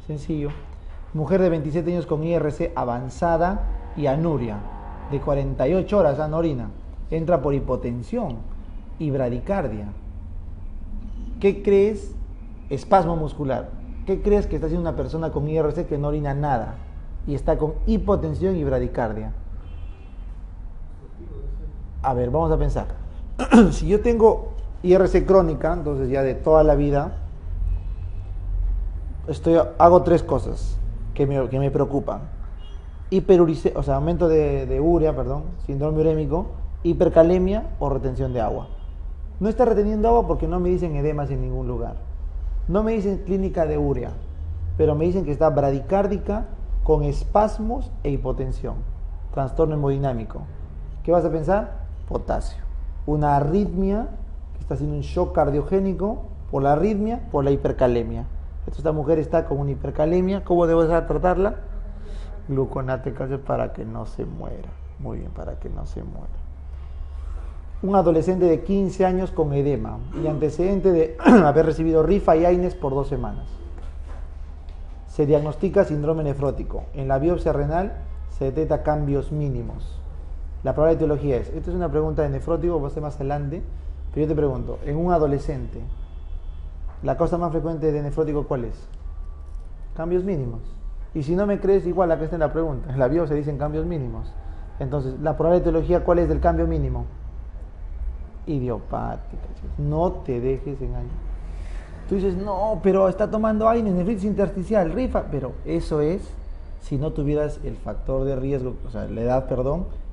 Sencillo. Mujer de 27 años con IRC avanzada y anuria, de 48 horas, no orina. Entra por hipotensión y bradicardia. ¿Qué crees? Espasmo muscular. ¿Qué crees que está haciendo una persona con IRC que no orina nada y está con hipotensión y bradicardia? A ver, vamos a pensar. Si yo tengo IRC crónica, entonces ya de toda la vida, hago tres cosas que me preocupan. O sea, aumento de urea, síndrome urémico, hipercalemia o retención de agua. No está reteniendo agua porque no me dicen edemas en ningún lugar. No me dicen clínica de urea, pero me dicen que está bradicárdica con espasmos e hipotensión, trastorno hemodinámico. ¿Qué vas a pensar? Potasio. Una arritmia, que está haciendo un shock cardiogénico por la arritmia, por la hipercalemia. Esta mujer está con una hipercalemia. ¿Cómo debo tratarla? Gluconato de calcio para que no se muera. Muy bien, para que no se muera. Un adolescente de 15 años con edema y antecedente de haber recibido rifa y AINES por 2 semanas. Se diagnostica síndrome nefrótico. En la biopsia renal se detecta cambios mínimos. La probable etiología es, esta es una pregunta de nefrótico, va a ser más adelante, pero yo te pregunto, en un adolescente, ¿la causa más frecuente de nefrótico cuál es? Cambios mínimos. Y si no me crees, igual acá está en la pregunta, en la biopsia dicen cambios mínimos. Entonces, ¿la probable etiología cuál es del cambio mínimo? Idiopática. No te dejes engañar. Tú dices, no, pero está tomando AINES, nefritis intersticial, rifa, pero eso es si no tuvieras el factor de riesgo, o sea, la edad,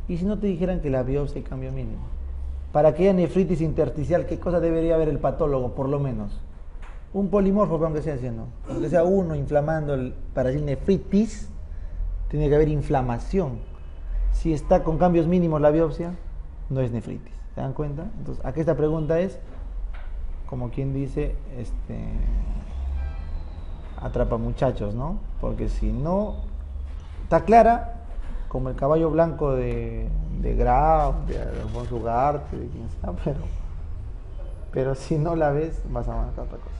y si no te dijeran que la biopsia hay cambio mínimo. Para que haya nefritis intersticial, ¿qué cosa debería ver el patólogo, por lo menos? Un polimorfo, aunque sea haciendo. Aunque sea uno inflamando, para decir nefritis, tiene que haber inflamación. Si está con cambios mínimos la biopsia, no es nefritis. ¿Se dan cuenta? Entonces, aquí esta pregunta es, como quien dice, atrapa muchachos, ¿no? Porque si no está clara, como el caballo blanco de Grau, de Alfonso Ugarte, de quien sea, pero si no la ves, vas a marcar otra cosa.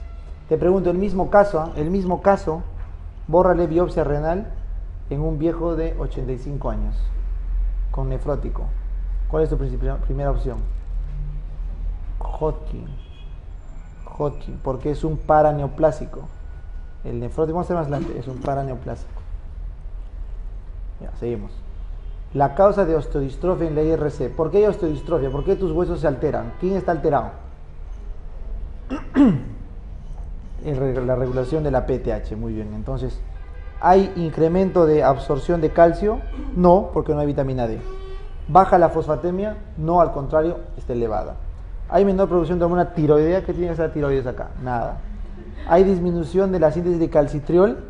Te pregunto, el mismo caso, bórrale biopsia renal en un viejo de 85 años, con nefrótico. ¿Cuál es tu primera opción? Hodgkin, porque es un paraneoplásico. El nefrótico, vamos a hacer más adelante, es un paraneoplásico. Ya, seguimos. La causa de osteodistrofia en la IRC. ¿Por qué hay osteodistrofia? ¿Por qué tus huesos se alteran? ¿Quién está alterado? La regulación de la PTH, muy bien. Entonces, ¿hay incremento de absorción de calcio? No, porque no hay vitamina D. ¿Baja la fosfatemia? No, al contrario, está elevada. ¿Hay menor producción de hormona tiroidea? ¿Qué tiene que ser la tiroides acá? Nada. ¿Hay disminución de la síntesis de calcitriol?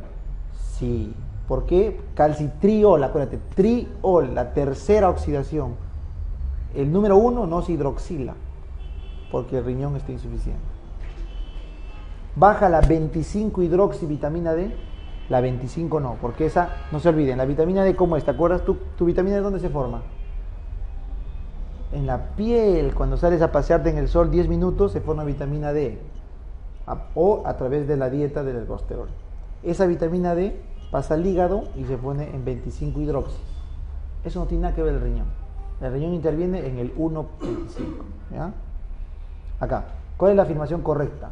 Sí. ¿Por qué? Calcitriol, acuérdate, triol, la tercera oxidación. El número 1 no se hidroxila, porque el riñón está insuficiente. ¿Baja la 25-hidroxivitamina D? La 25 no, porque esa, no se olviden, la vitamina D, ¿cómo es? ¿Te acuerdas tu vitamina D dónde se forma? En la piel. Cuando sales a pasearte en el sol 10 minutos, se forma vitamina D. O a través de la dieta del colesterol. Esa vitamina D pasa al hígado y se pone en 25-hidroxi. Eso no tiene nada que ver el riñón. El riñón interviene en el 1,25. ¿Ya? Acá. ¿Cuál es la afirmación correcta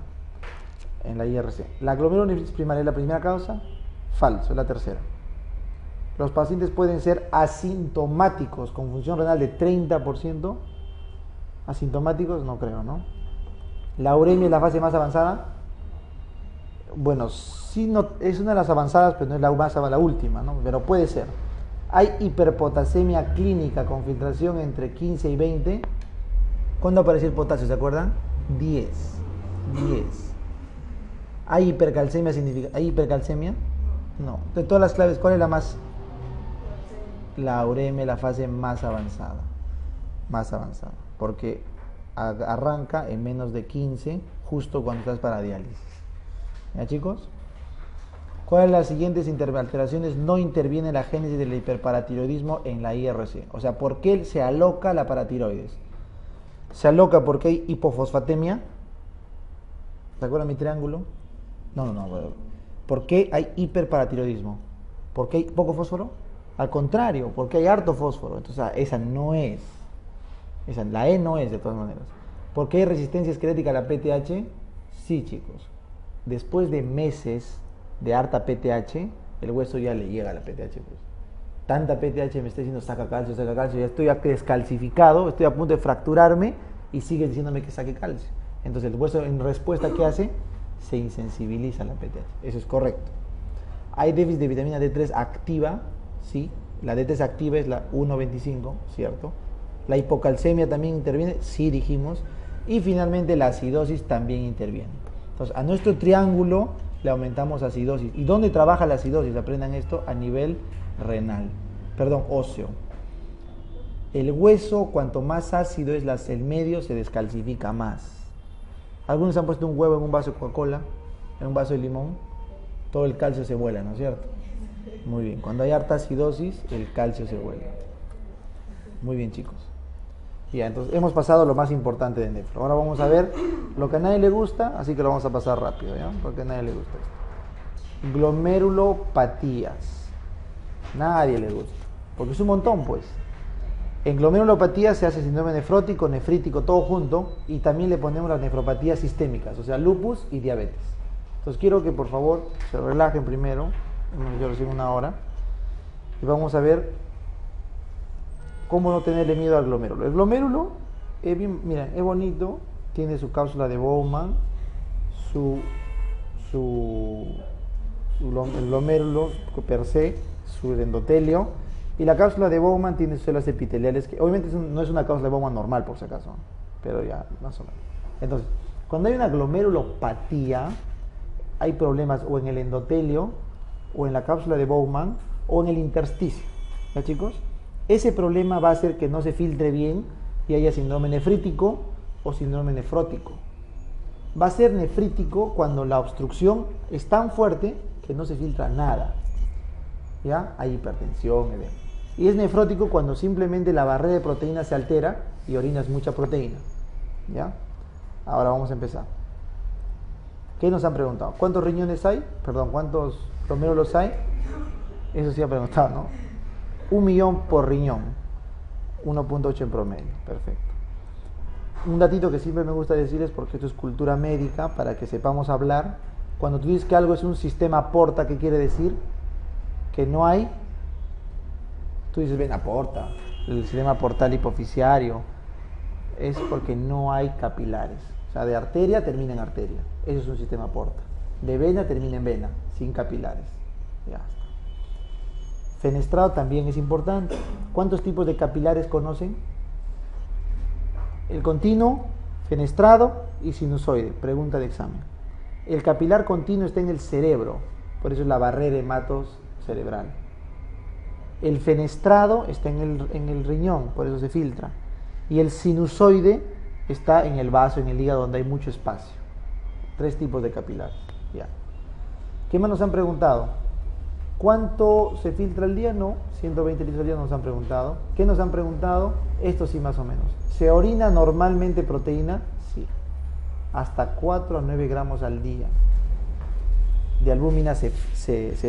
en la IRC? La glomerulonefritis primaria es la primera causa. Falso, es la tercera. Los pacientes pueden ser asintomáticos con función renal de 30%. Asintomáticos, no creo, ¿no? La uremia es la fase más avanzada. Bueno, sí, no, es una de las avanzadas, pero no es la última, ¿no? Pero puede ser. Hay hiperpotasemia clínica con filtración entre 15 y 20. ¿Cuándo apareció el potasio? ¿Se acuerdan? 10. ¿Hay hipercalcemia significa? ¿Hay hipercalcemia? No. De todas las claves, ¿cuál es la más? La uremia, la fase más avanzada. Porque arranca en menos de 15, justo cuando estás para diálisis. ¿Ya, chicos? ¿Cuáles de las siguientes alteraciones no interviene la génesis del hiperparatiroidismo en la IRC? O sea, ¿por qué se aloca la paratiroides? Se aloca porque hay hipofosfatemia. ¿Se acuerdan mi triángulo? No. ¿Por qué hay hiperparatiroidismo? ¿Por qué hay poco fósforo? Al contrario, porque hay harto fósforo. Entonces, esa no es. La E no es, de todas maneras. ¿Por qué hay resistencia esquelética a la PTH? Sí, chicos. Después de meses de harta PTH, el hueso ya le llega a la PTH. Pues. Tanta PTH me está diciendo saca calcio, ya estoy descalcificado, estoy a punto de fracturarme y sigue diciéndome que saque calcio. Entonces el hueso en respuesta, ¿qué hace? Se insensibiliza a la PTH. Eso es correcto. Hay déficit de vitamina D3 activa, sí. La D3 activa es la 1.25, ¿cierto? La hipocalcemia también interviene, sí dijimos. Y finalmente la acidosis también interviene. Entonces a nuestro triángulo le aumentamos acidosis. ¿Y dónde trabaja la acidosis? Aprendan esto, a nivel renal, óseo. El hueso, cuanto más ácido es el medio, se descalcifica más. Algunos han puesto un huevo en un vaso de Coca-Cola, en un vaso de limón, todo el calcio se vuela, ¿no es cierto? Muy bien, cuando hay harta acidosis, el calcio se vuela. Muy bien, chicos. Ya, entonces hemos pasado lo más importante de nefro. Ahora vamos a ver lo que a nadie le gusta, así que lo vamos a pasar rápido, ¿ya? Porque a nadie le gusta esto. Glomerulopatías. Nadie le gusta, porque es un montón, pues. En glomerulopatía se hace síndrome nefrótico, nefrítico, todo junto, y también le ponemos las nefropatías sistémicas, o sea, lupus y diabetes. Entonces quiero que por favor se relajen primero, yo recién una hora, y vamos a ver cómo no tenerle miedo al glomérulo. El glomérulo es bien, miren, es bonito, tiene su cápsula de Bowman, el glomérulo per se, su endotelio, y la cápsula de Bowman tiene células epiteliales que obviamente no es una cápsula de Bowman normal por si acaso, pero ya más o menos. Entonces, cuando hay una glomerulopatía, hay problemas o en el endotelio, o en la cápsula de Bowman, o en el intersticio. ¿Ya, chicos? Ese problema va a hacer que no se filtre bien y haya síndrome nefrítico o síndrome nefrótico. Va a ser nefrítico cuando la obstrucción es tan fuerte que no se filtra nada. ¿Ya? Hay hipertensión, edema. Y es nefrótico cuando simplemente la barrera de proteínas se altera y orinas mucha proteína. ¿Ya? Ahora vamos a empezar. ¿Qué nos han preguntado? ¿Cuántos riñones hay? Perdón, ¿cuántos glomérulos hay? Eso sí ha preguntado, ¿no? 1 millón por riñón. 1.8 en promedio. Perfecto. Un datito que siempre me gusta decirles, porque esto es cultura médica, para que sepamos hablar. Cuando tú dices que algo es un sistema porta, ¿qué quiere decir? Que no hay, tú dices vena porta, el sistema portal hipoficiario, es porque no hay capilares. O sea, de arteria termina en arteria, eso es un sistema porta. De vena termina en vena, sin capilares. Ya está. Fenestrado también es importante. ¿Cuántos tipos de capilares conocen? El continuo, fenestrado y sinusoide. Pregunta de examen. El capilar continuo está en el cerebro, por eso es la barrera de hematos cerebral. El fenestrado está en el riñón, por eso se filtra. Y el sinusoide está en el vaso, en el hígado, donde hay mucho espacio. 3 tipos de capilares. Ya. ¿Qué más nos han preguntado? ¿Cuánto se filtra al día? No, 120 litros al día nos han preguntado. ¿Qué nos han preguntado? Esto sí, más o menos. ¿Se orina normalmente proteína? Sí. Hasta 4 a 9 gramos al día de albúmina se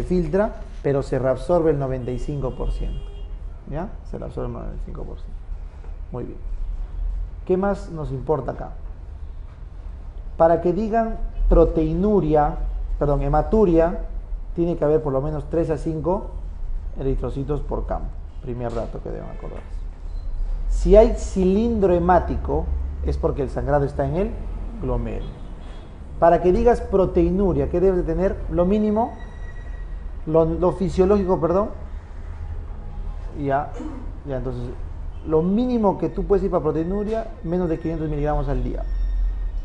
filtra, pero se reabsorbe el 95%. ¿Ya? Se reabsorbe el 95%. Muy bien. ¿Qué más nos importa acá? Para que digan hematuria, tiene que haber por lo menos 3 a 5 eritrocitos por campo. Primer dato que deben acordarse. Si hay cilindro hemático, es porque el sangrado está en el glomérulo. Para que digas proteinuria, ¿qué debes de tener? Lo mínimo, lo fisiológico, perdón. Ya, entonces, lo mínimo que tú puedes ir para proteinuria, menos de 500 miligramos al día.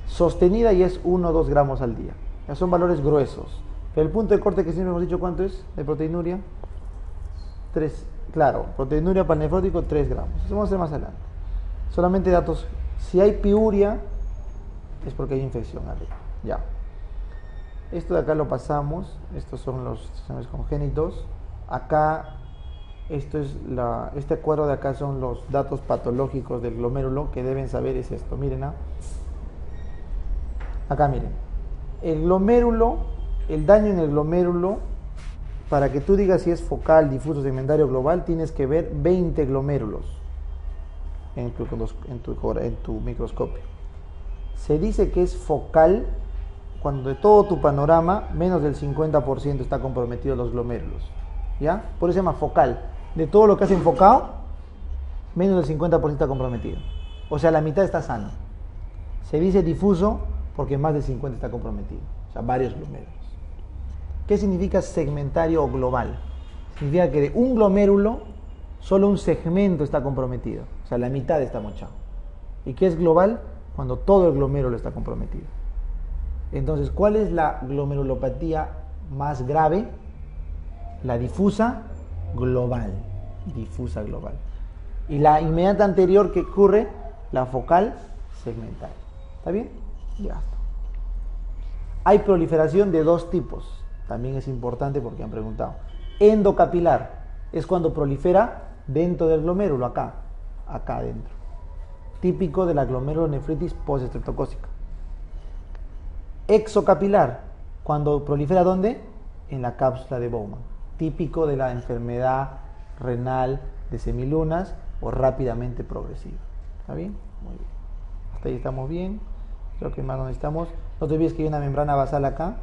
Sostenida y es 1 o 2 gramos al día. Ya son valores gruesos. Pero el punto de corte que siempre hemos dicho, ¿cuánto es de proteinuria? 3. Claro, proteinuria para el nefrótico, 3 gramos. Eso vamos a hacer más adelante. Solamente datos. Si hay piuria, es porque hay infección arriba. Ya. Esto de acá lo pasamos. Estos son los sistemas congénitos. Acá, este cuadro de acá son los datos patológicos del glomérulo que deben saber es esto. Miren, acá miren. El glomérulo el daño en el glomérulo, para que tú digas si es focal, difuso, segmentario o global, tienes que ver 20 glomérulos en tu microscopio. Se dice que es focal cuando de todo tu panorama, menos del 50% está comprometido los glomérulos. ¿Ya? Por eso se llama focal. De todo lo que has enfocado, menos del 50% está comprometido. O sea, la mitad está sano. Se dice difuso porque más del 50% está comprometido. O sea, varios glomérulos. ¿Qué significa segmentario o global? Significa que de un glomérulo, solo un segmento está comprometido. O sea, la mitad está mochado. ¿Y qué es global? Cuando todo el glomérulo está comprometido. Entonces, ¿cuál es la glomerulopatía más grave? La difusa global. Difusa global. Y la inmediata anterior que ocurre, la focal segmentaria. ¿Está bien? Ya está. Hay proliferación de dos tipos. También es importante porque han preguntado. Endocapilar es cuando prolifera dentro del glomérulo, acá adentro. Típico de la glomerulonefritis postestreptocócica. Exocapilar, cuando prolifera ¿dónde? En la cápsula de Bowman. Típico de la enfermedad renal de semilunas o rápidamente progresiva. ¿Está bien? Muy bien. Hasta ahí estamos bien. Creo que más donde estamos. No te olvides que hay una membrana basal acá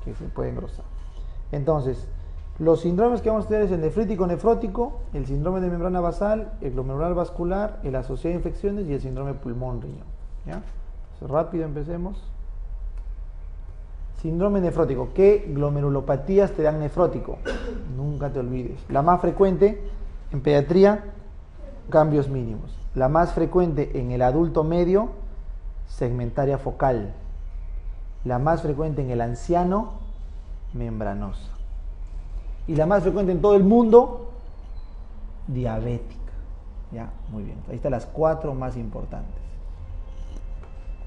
que se puede engrosar. Entonces, los síndromes que vamos a tener es el nefrítico-nefrótico, el síndrome de membrana basal, el glomerular vascular, el asociado a infecciones y el síndrome pulmón-riñón. ¿Ya? Entonces, rápido empecemos. Síndrome nefrótico. ¿Qué glomerulopatías te dan nefrótico? Nunca te olvides. La más frecuente en pediatría, cambios mínimos. La más frecuente en el adulto medio, segmentaria focal. La más frecuente en el anciano, membranosa. Y la más frecuente en todo el mundo, diabética. Ya, muy bien. Ahí están las 4 más importantes.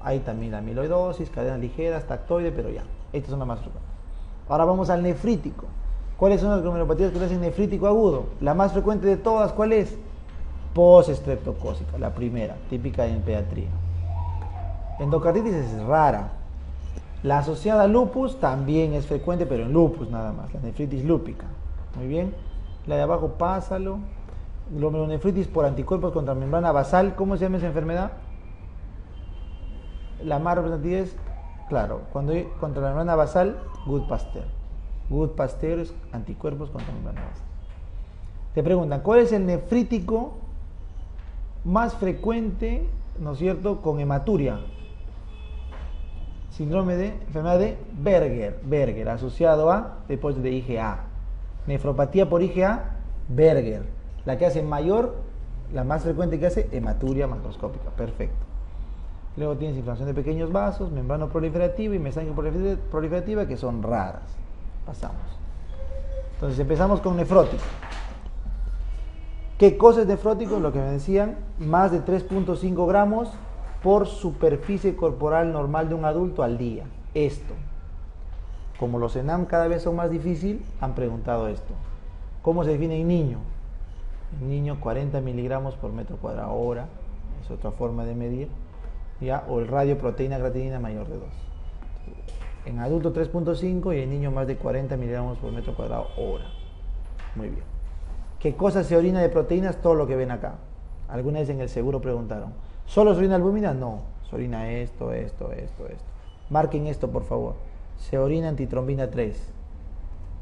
Hay también amiloidosis, cadenas ligeras, tactoide, pero ya. Estas son las más frecuentes. Ahora vamos al nefrítico. ¿Cuáles son las glomerulopatías que le hacen nefrítico agudo? La más frecuente de todas, ¿cuál es? Postestreptocócica, la primera, típica en pediatría. Endocarditis es rara. La asociada a lupus también es frecuente, pero en lupus nada más, la nefritis lúpica. Muy bien. La de abajo, pásalo. Glomerulonefritis por anticuerpos contra membrana basal. ¿Cómo se llama esa enfermedad? La más representativa es, claro, cuando hay contra la membrana basal, Goodpasteur. Goodpasteur es anticuerpos contra membrana basal. Te preguntan, ¿cuál es el nefrítico más frecuente, ¿no es cierto?, con hematuria? Síndrome de enfermedad de Berger, asociado a depósito de IgA. Nefropatía por IgA, Berger. La que hace mayor, la más frecuente que hace, hematuria macroscópica. Perfecto. Luego tienes inflamación de pequeños vasos, membrana proliferativa y mesangia proliferativa, que son raras. Pasamos. Entonces empezamos con nefrótico. ¿Qué cosa es nefrótico? Lo que me decían, más de 3.5 gramos por superficie corporal normal de un adulto al día. Esto. Como los ENAM cada vez son más difíciles, han preguntado esto. ¿Cómo se define en niño? En niño 40 miligramos por metro cuadrado hora. Es otra forma de medir. ¿Ya? O el radio proteína creatinina mayor de 2. En adulto 3.5 y en niño más de 40 miligramos por metro cuadrado hora. Muy bien. ¿Qué cosa se orina de proteínas? Todo lo que ven acá. Alguna vez en el seguro preguntaron. ¿Solo se orina albúmina? No. Se orina esto. Marquen esto, por favor. Se orina antitrombina 3.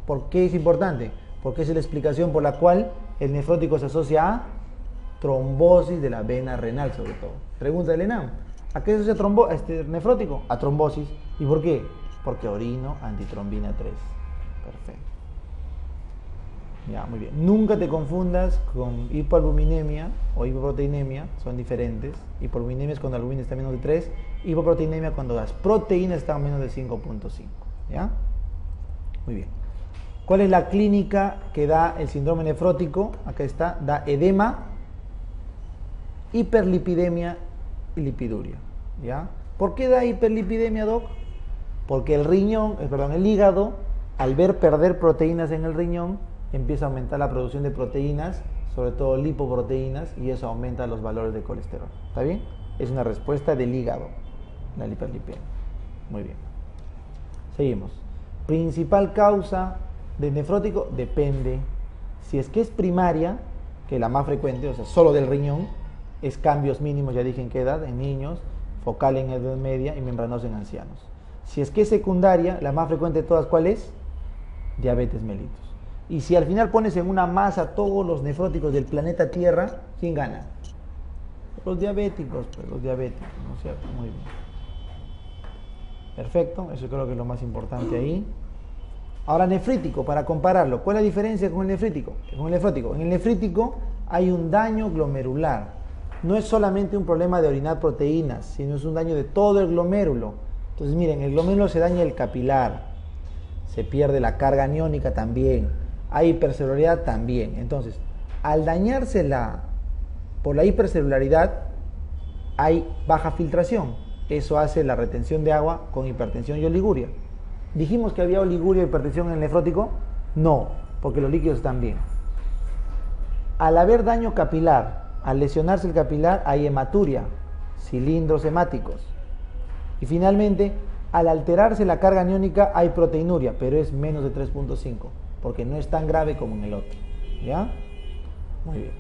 ¿Por qué es importante? Porque es la explicación por la cual el nefrótico se asocia a trombosis de la vena renal, sobre todo. Pregunta del ENAM. ¿A qué se asocia nefrótico? A trombosis. ¿Y por qué? Porque orino antitrombina 3. Perfecto. Ya, muy bien. Nunca te confundas con hipoalbuminemia o hipoproteinemia, son diferentes. Hipoalbuminemia es cuando la albúmina está menos de 3, hipoproteinemia cuando las proteínas están menos de 5.5. ¿Ya? Muy bien. ¿Cuál es la clínica que da el síndrome nefrótico? Acá está, da edema, hiperlipidemia y lipiduria. ¿Ya? ¿Por qué da hiperlipidemia, doc? Porque el hígado, al ver perder proteínas en el riñón, empieza a aumentar la producción de proteínas, sobre todo lipoproteínas, y eso aumenta los valores de colesterol. ¿Está bien? Es una respuesta del hígado, la hiperlipidemia. Muy bien. Seguimos. Principal causa de nefrótico, depende. Si es que es primaria, que es la más frecuente, o sea, solo del riñón, es cambios mínimos, ya dije en qué edad, en niños, focal en edad media y membranoso en ancianos. Si es que es secundaria, la más frecuente de todas, ¿cuál es? Diabetes mellitus. Y si al final pones en una masa todos los nefróticos del planeta Tierra, ¿quién gana? Los diabéticos, pues los diabéticos, ¿no es cierto? Muy bien. Perfecto, eso creo que es lo más importante ahí. Ahora, nefrítico, para compararlo, ¿cuál es la diferencia con el nefrítico? Con el nefrótico. En el nefrítico hay un daño glomerular. No es solamente un problema de orinar proteínas, sino es un daño de todo el glomérulo. Entonces, miren, el glomérulo se daña el capilar, se pierde la carga aniónica también, hay hipercelularidad también. Entonces, al dañarse por la hipercelularidad, hay baja filtración. Eso hace la retención de agua con hipertensión y oliguria. ¿Dijimos que había oliguria y hipertensión en el nefrótico? No, porque los líquidos están bien. Al haber daño capilar, al lesionarse el capilar, hay hematuria, cilindros hemáticos. Y finalmente, al alterarse la carga aniónica, hay proteinuria, pero es menos de 3.5, porque no es tan grave como en el otro. ¿Ya? Muy bien.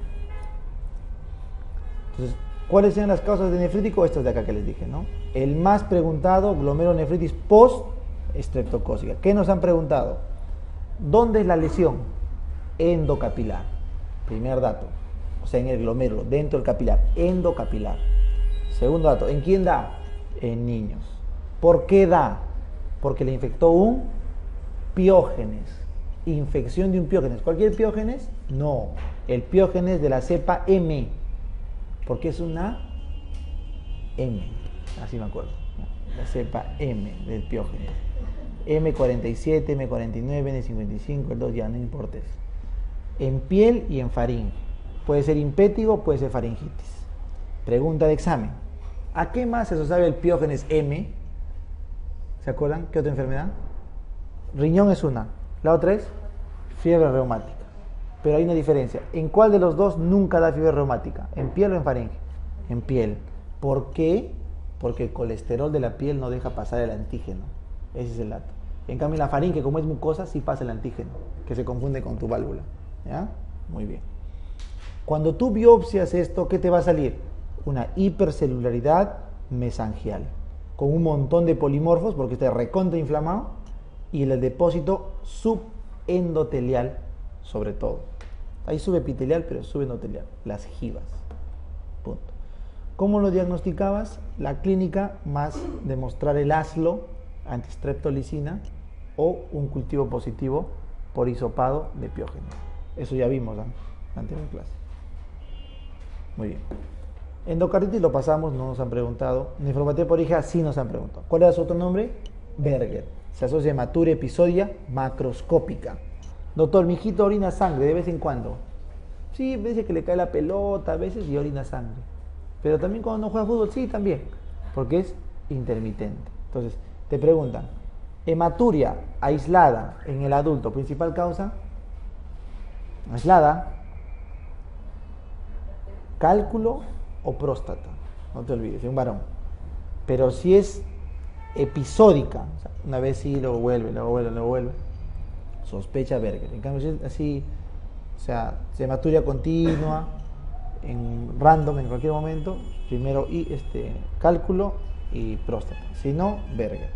Entonces, ¿cuáles sean las causas de nefrítico? Estas de acá que les dije, ¿no? El más preguntado, glomerulonefritis post-estreptocócica. ¿Qué nos han preguntado? ¿Dónde es la lesión? Endocapilar. Primer dato. O sea, en el glomérulo, dentro del capilar. Endocapilar. Segundo dato. ¿En quién da? En niños. ¿Por qué da? Porque le infectó un piógenes. Infección de un piógenes. ¿Cualquier piógenes? No. El piógenes de la cepa M. Porque es una M. Así me acuerdo. La cepa M del piógenes. M47, M49, N55, el 2 ya, no importa eso. En piel y en faringe. Puede ser impétigo, puede ser faringitis. Pregunta de examen. ¿A qué más se asociaba el piógenes M? ¿Se acuerdan? ¿Qué otra enfermedad? Riñón es una. La otra es fiebre reumática. Pero hay una diferencia. ¿En cuál de los dos nunca da fiebre reumática? ¿En piel o en faringe? En piel. ¿Por qué? Porque el colesterol de la piel no deja pasar el antígeno. Ese es el dato. En cambio, en la faringe, como es mucosa, sí pasa el antígeno, que se confunde con tu válvula. ¿Ya? Muy bien. Cuando tú biopsias esto, ¿qué te va a salir? Una hipercelularidad mesangial, con un montón de polimorfos, porque está recontra inflamado, y el depósito subendotelial, sobre todo. Hay subepitelial, pero subendotelial, las givas. Punto. ¿Cómo lo diagnosticabas? La clínica más demostrar el ASLO, antistreptolicina, o un cultivo positivo por hisopado de piógeno. Eso ya vimos en la anterior clase. Muy bien. Endocarditis lo pasamos, no nos han preguntado. Nefropatía por IgA sí nos han preguntado. ¿Cuál era su otro nombre? Berger. Se asocia a hematuria episodia macroscópica. Doctor, mi hijito orina sangre de vez en cuando. Sí, dice que le cae la pelota a veces y orina sangre. Pero también cuando no juega fútbol, sí, también. Porque es intermitente. Entonces, te preguntan, hematuria aislada en el adulto, principal causa, aislada, cálculo o próstata, no te olvides, es un varón. Pero si es episódica, o sea, una vez sí, luego vuelve, sospecha Berger. En cambio, si es así, o sea, hematuria continua, en random en cualquier momento, primero cálculo y próstata, si no, Berger.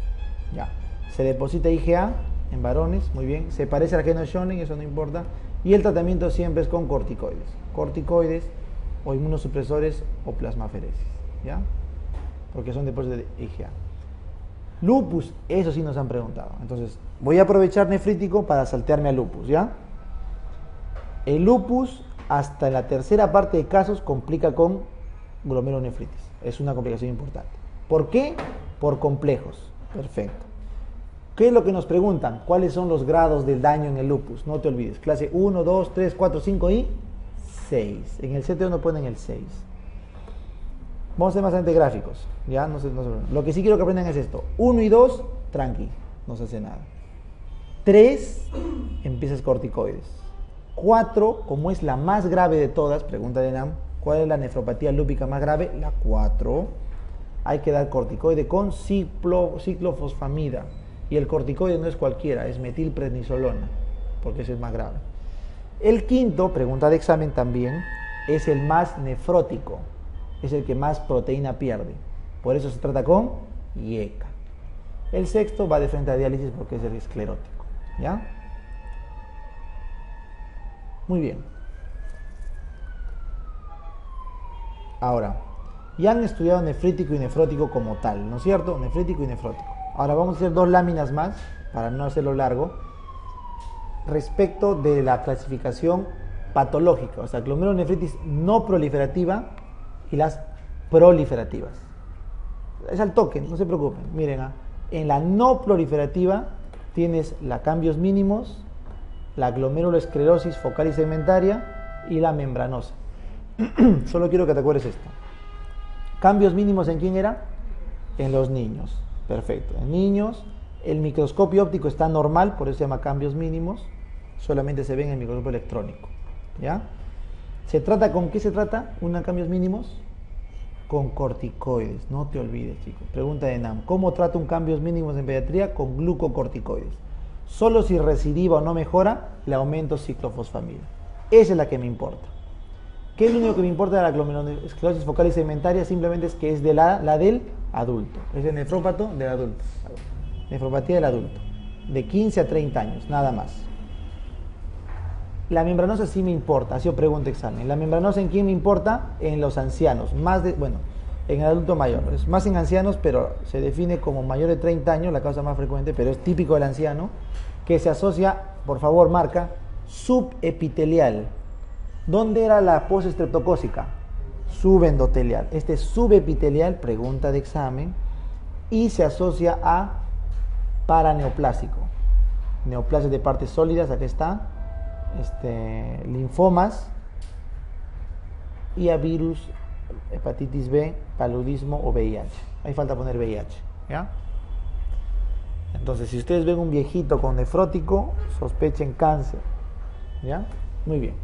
Ya. Se deposita IgA en varones, muy bien, se parece al geno Schoening, eso no importa, y el tratamiento siempre es con corticoides o inmunosupresores o plasmaferesis, ¿ya? Porque son depósitos de IgA. Lupus, eso sí nos han preguntado. Entonces, voy a aprovechar nefrítico para saltearme al lupus, ¿ya? El lupus, hasta en la tercera parte de casos, complica con glomerulonefritis. Es una complicación importante. ¿Por qué? Por complejos. Perfecto. ¿Qué es lo que nos preguntan? ¿Cuáles son los grados del daño en el lupus? No te olvides. Clase 1, 2, 3, 4, 5 y 6. En el CT1 ponen el 6. Vamos a ser bastante gráficos. ¿Ya? Lo que sí quiero que aprendan es esto. 1 y 2, tranqui. No se hace nada. 3, empiezas corticoides. 4, como es la más grave de todas, pregunta de NAM, ¿cuál es la nefropatía lúpica más grave? La 4. Hay que dar corticoide con ciclofosfamida. Y el corticoide no es cualquiera, es metilprednisolona, porque ese es más grave. El quinto, pregunta de examen también, es el más nefrótico, es el que más proteína pierde. Por eso se trata con IECA. El sexto va de frente a diálisis porque es el esclerótico. ¿Ya? Muy bien. Ahora, ya han estudiado nefrítico y nefrótico como tal, ¿no es cierto? Nefrítico y nefrótico. Ahora vamos a hacer 2 láminas más, para no hacerlo largo, respecto de la clasificación patológica, o sea, glomerulonefritis no proliferativa y las proliferativas. Es al toque, no se preocupen. Miren, en la no proliferativa tienes la cambios mínimos, la glomerulosclerosis focal y segmentaria y la membranosa. Solo quiero que te acuerdes esto. Cambios mínimos, ¿en quién era? En los niños. Perfecto. En niños, el microscopio óptico está normal, por eso se llama cambios mínimos. Solamente se ven en el microscopio electrónico. ¿Ya? ¿Con qué se trata? ¿Cambios mínimos? Con corticoides. No te olvides, chicos. Pregunta de NAM. ¿Cómo trata un cambios mínimos en pediatría? Con glucocorticoides. Solo si recidiva o no mejora, le aumento ciclofosfamida. Esa es la que me importa. ¿Qué es lo único que me importa de la glomerulosclerosis focal y segmentaria? Simplemente es que es de la del adulto. Es el nefrópato del adulto. Nefropatía del adulto. De 15 a 30 años, nada más. La membranosa sí me importa, ha sido pregunta examen. La membranosa, ¿en quién me importa? En los ancianos. En el adulto mayor. Es más en ancianos, pero se define como mayor de 30 años, la causa más frecuente, pero es típico del anciano, que se asocia, por favor, marca, subepitelial. ¿Dónde era la postestreptocócica? Subendotelial. Este es subepitelial, pregunta de examen, y se asocia a paraneoplásico. Neoplasias de partes sólidas, aquí está. Linfomas y a virus, hepatitis B, paludismo o VIH. Ahí falta poner VIH. ¿Ya? Entonces, si ustedes ven un viejito con nefrótico, sospechen cáncer. ¿Ya? Muy bien.